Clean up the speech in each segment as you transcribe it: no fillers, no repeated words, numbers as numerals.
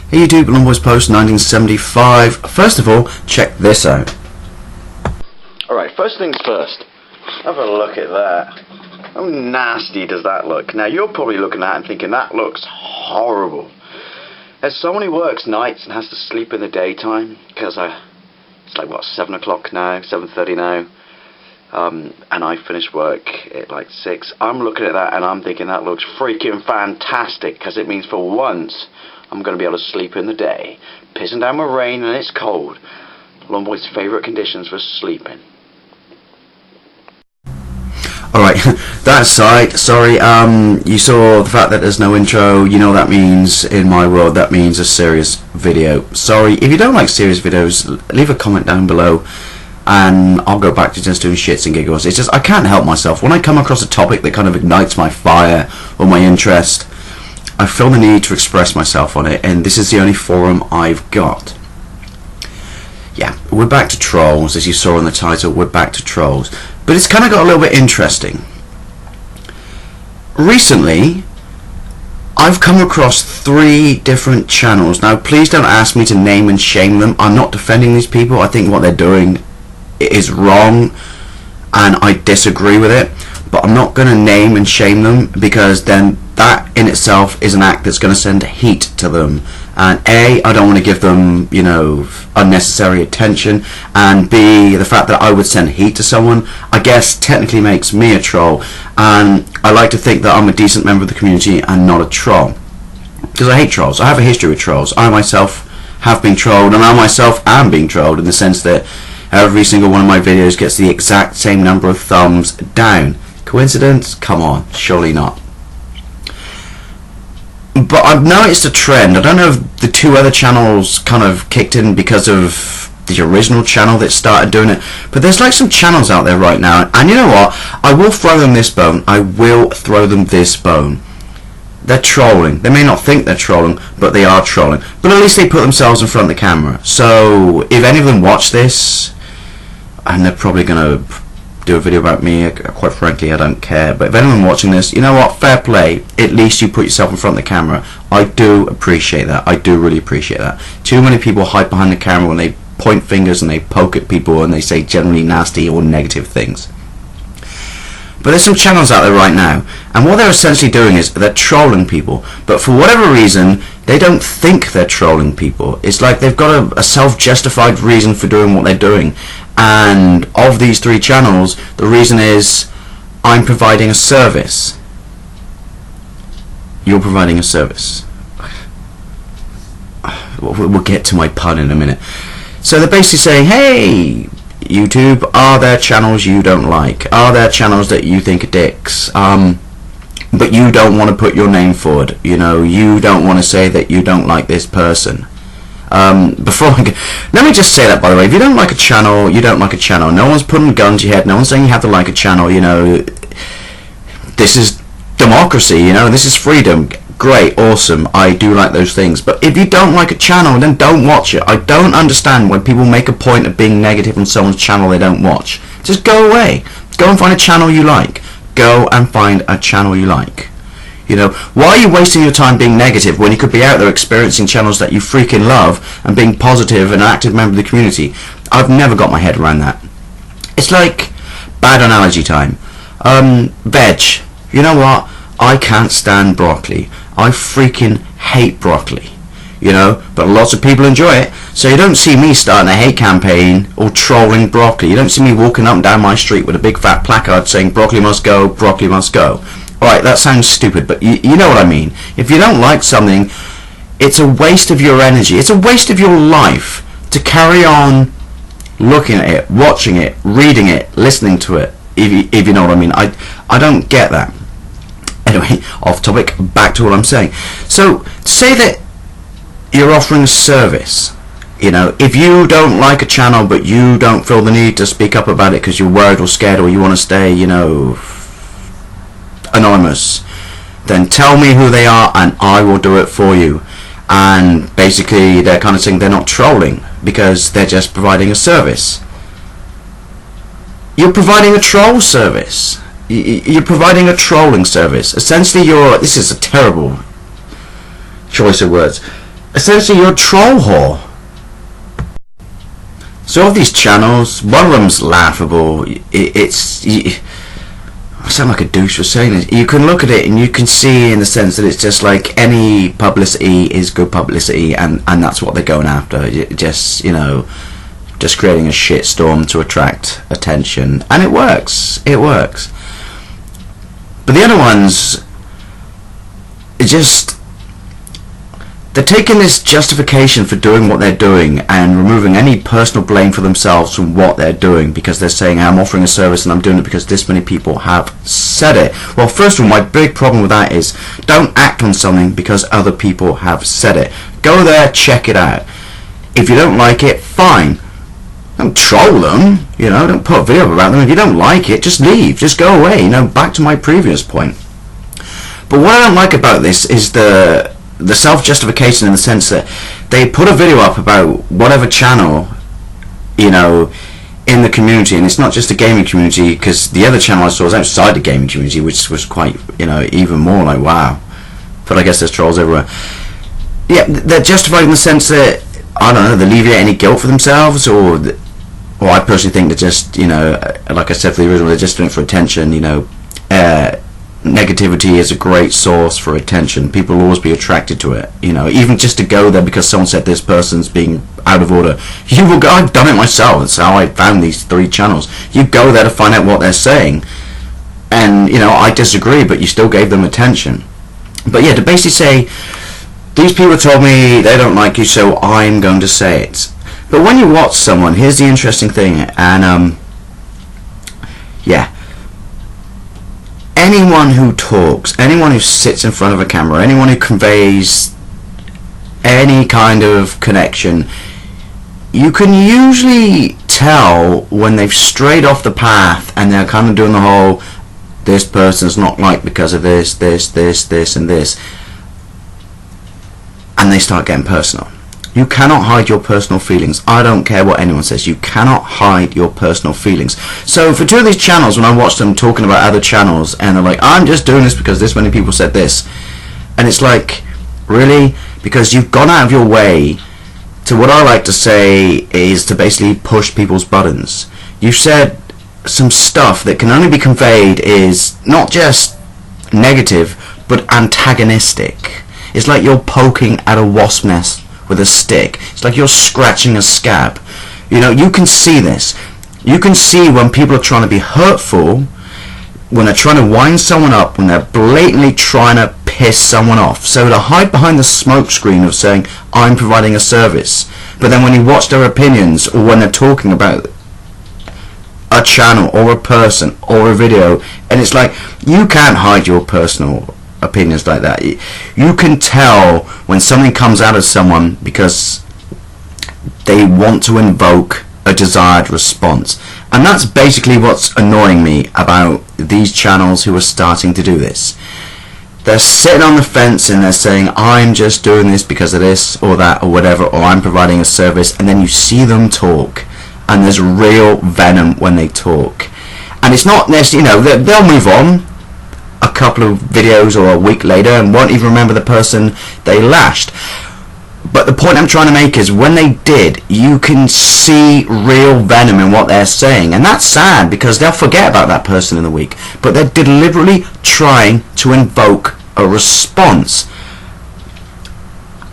Hey YouTube, Longboys Post 1975. First of all, check this out. Alright, first things first. Have a look at that. How nasty does that look? Now you're probably looking at it and thinking that looks horrible. As someone who works nights and has to sleep in the daytime, because it's like what, 7 o'clock now, 7:30 now, and I finish work at like 6, I'm looking at that and I'm thinking that looks freaking fantastic, because it means for once I'm going to be able to sleep in the day. Pissing down with rain and it's cold. Longboy's favourite conditions for sleeping. Alright, that aside, sorry, you saw the fact that there's no intro. You know what that means in my world. That means a serious video. Sorry, if you don't like serious videos, leave a comment down below and I'll go back to just doing shits and giggles. It's just, I can't help myself. When I come across a topic that kind of ignites my fire or my interest, I feel the need to express myself on it, and this is the only forum I've got. Yeah, we're back to trolls, as you saw in the title. We're back to trolls. But it's kind of got a little bit interesting. Recently, I've come across 3 different channels. Now, please don't ask me to name and shame them. I'm not defending these people. I think what they're doing is wrong, and I disagree with it. But I'm not going to name and shame them, because then that in itself is an act that's going to send heat to them. And A, I don't want to give them, you know, unnecessary attention, and B, the fact that I would send heat to someone, I guess technically makes me a troll. And I like to think that I'm a decent member of the community and not a troll, because I hate trolls. I have a history with trolls. I myself have been trolled, and I myself am being trolled, in the sense that every single one of my videos gets the exact same number of thumbs down. Coincidence? Come on, surely not. But I've noticed a trend. I don't know if the 2 other channels kind of kicked in because of the original channel that started doing it, but there's like some channels out there right now, and you know what? I will throw them this bone. I will throw them this bone. They're trolling. They may not think they're trolling, but they are trolling. But at least they put themselves in front of the camera. So if any of them watch this, and they're probably going to do a video about me, quite frankly I don't care, but if anyone watching this, you know what, fair play, at least you put yourself in front of the camera. I do appreciate that. I do really appreciate that. Too many people hide behind the camera when they point fingers and they poke at people and they say generally nasty or negative things. But there's some channels out there right now, and what they're essentially doing is they're trolling people, but for whatever reason they don't think they're trolling people. It's like they've got a self-justified reason for doing what they're doing. And of these 3 channels, the reason is I'm providing a service. You're providing a service. We'll get to my pun in a minute. So they're basically saying, hey YouTube, are there channels you don't like? Are there channels that you think are dicks? But you don't want to put your name forward. You know, you don't want to say that you don't like this person. Let me just say that, by the way, if you don't like a channel, you don't like a channel. No one's putting guns to your head. No one's saying you have to like a channel. You know, this is democracy. You know, this is freedom. Great, awesome. I do like those things. But if you don't like a channel, then don't watch it. I don't understand when people make a point of being negative on someone's channel they don't watch. Just go away. Go and find a channel you like. Go and find a channel you like. You know, why are you wasting your time being negative when you could be out there experiencing channels that you freaking love and being positive and an active member of the community? I've never got my head around that. It's like bad analogy time. Veg. You know what? I can't stand broccoli. I freaking hate broccoli. You know, but lots of people enjoy it. So you don't see me starting a hate campaign or trolling broccoli. You don't see me walking up and down my street with a big fat placard saying broccoli must go, broccoli must go. Alright, that sounds stupid, but you know what I mean. If you don't like something, it's a waste of your energy. It's a waste of your life to carry on looking at it, watching it, reading it, listening to it, if you know what I mean. I don't get that. Anyway, off topic, back to what I'm saying. So, say that you're offering a service. You know, if you don't like a channel but you don't feel the need to speak up about it because you're worried or scared or you want to stay, you know, anonymous, then tell me who they are and I will do it for you. And basically they're kind of saying they're not trolling because they're just providing a service. You're providing a troll service. You're providing a trolling service. Essentially this is a terrible choice of words. essentially you're a troll whore. So of these channels, one of them's laughable. I sound like a douche for saying this. You can look at it and you can see in the sense that it's just like any publicity is good publicity, and that's what they're going after. Just, you know, just creating a shitstorm to attract attention, and it works. It works. But the other ones, it just, they're taking this justification for doing what they're doing and removing any personal blame for themselves from what they're doing, because they're saying, I'm offering a service and I'm doing it because this many people have said it. Well, first of all, my big problem with that is, don't act on something because other people have said it. Go there, check it out. If you don't like it, fine. Don't troll them, you know, don't put a video about them. If you don't like it, just leave, just go away, you know, back to my previous point. But what I don't like about this is the self-justification, in the sense that they put a video up about whatever channel, you know, in the community, and it's not just the gaming community, because the other channel I saw was outside the gaming community, which was quite, you know, even more like, wow. But I guess there's trolls everywhere. Yeah, they're justified in the sense that, I don't know, they alleviate any guilt for themselves, or I personally think they're just, you know, like I said for the original, they're just doing it for attention, you know. Negativity is a great source for attention. People will always be attracted to it, you know, even just to go there because someone said this person's being out of order. You will go, I've done it myself, that's how I found these 3 channels. You go there to find out what they're saying, and, you know, I disagree, but you still gave them attention. But yeah, to basically say, these people told me they don't like you, so I'm going to say it. But when you watch someone, here's the interesting thing, and yeah, anyone who talks, anyone who sits in front of a camera, anyone who conveys any kind of connection, you can usually tell when they've strayed off the path and they're kind of doing the whole, this person's not liked because of this, and this, and they start getting personal. You cannot hide your personal feelings. I don't care what anyone says. You cannot hide your personal feelings. So for 2 of these channels, when I watch them talking about other channels, and they're like, I'm just doing this because this many people said this. And it's like, really? Because you've gone out of your way to, what I like to say is to basically push people's buttons. You've said some stuff that can only be conveyed is not just negative, but antagonistic. It's like you're poking at a wasp nest with a stick. It's like you're scratching a scab. You know, you can see this. You can see when people are trying to be hurtful, when they're trying to wind someone up, when they're blatantly trying to piss someone off. So to hide behind the smoke screen of saying, I'm providing a service, but then when you watch their opinions, or when they're talking about a channel or a person or a video, and it's like, you can't hide your personal opinions like that. You can tell when something comes out of someone because they want to invoke a desired response, and that's basically what's annoying me about these channels who are starting to do this. They're sitting on the fence and they're saying, I'm just doing this because of this or that or whatever, or I'm providing a service, and then you see them talk and there's real venom when they talk, and it's not necessarily, you know, they'll move on a couple of videos or a week later and won't even remember the person they lashed. But the point I'm trying to make is, when they did, you can see real venom in what they're saying, and that's sad because they'll forget about that person in a week, but they're deliberately trying to invoke a response,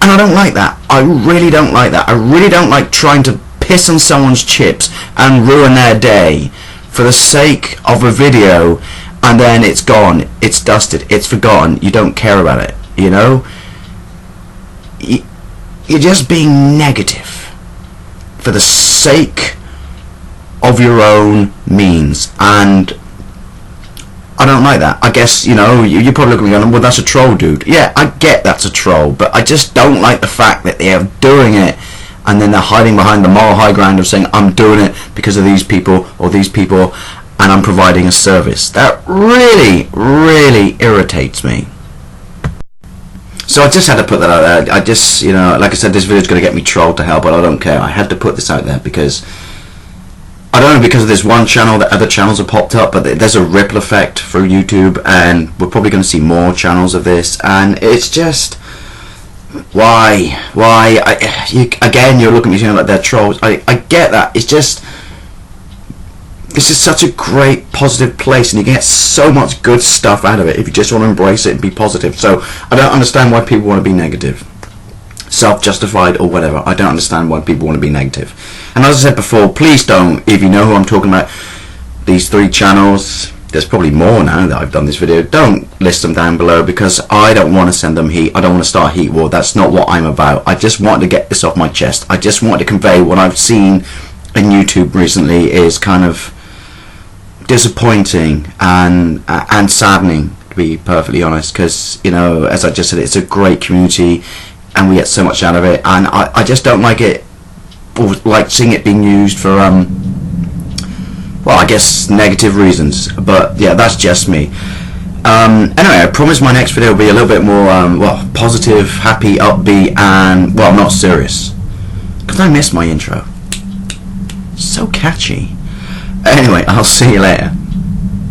and I don't like that. I really don't like that. I really don't like trying to piss on someone's chips and ruin their day for the sake of a video, and then it's gone, it's dusted, it's forgotten, you don't care about it, you know? You're just being negative for the sake of your own means, and I don't like that. I guess, you know, you're probably looking at me going, well, that's a troll, dude. Yeah, I get that's a troll, but I just don't like the fact that they are doing it and then they're hiding behind the moral high ground of saying, I'm doing it because of these people or these people, and I'm providing a service. That really, really irritates me. So I just had to put that out there. I just, you know, like I said, this video is going to get me trolled to hell, but I don't care. I had to put this out there because, I don't know, because of this one channel that other channels have popped up, but there's a ripple effect through YouTube, and we're probably going to see more channels of this, and it's just, Why? Again, you're looking at me like they're trolls. I get that. It's just such a great positive place, and you get so much good stuff out of it if you just want to embrace it and be positive. So I don't understand why people want to be negative, self-justified or whatever. I don't understand why people want to be negative. And as I said before, please don't, if you know who I'm talking about, these 3 channels, there's probably more now that I've done this video, don't list them down below, because I don't want to send them heat. I don't want to start a heat war. That's not what I'm about. I just wanted to get this off my chest. I just wanted to convey what I've seen in YouTube recently is kind of disappointing and saddening, to be perfectly honest, because, you know, as I just said, it's a great community and we get so much out of it, and I just don't like it, or like seeing it being used for well, I guess negative reasons. But yeah, that's just me. Anyway, I promise my next video will be a little bit more well, positive, happy, upbeat, and, well, not serious, because I missed my intro. So catchy. Anyway, I'll see you later.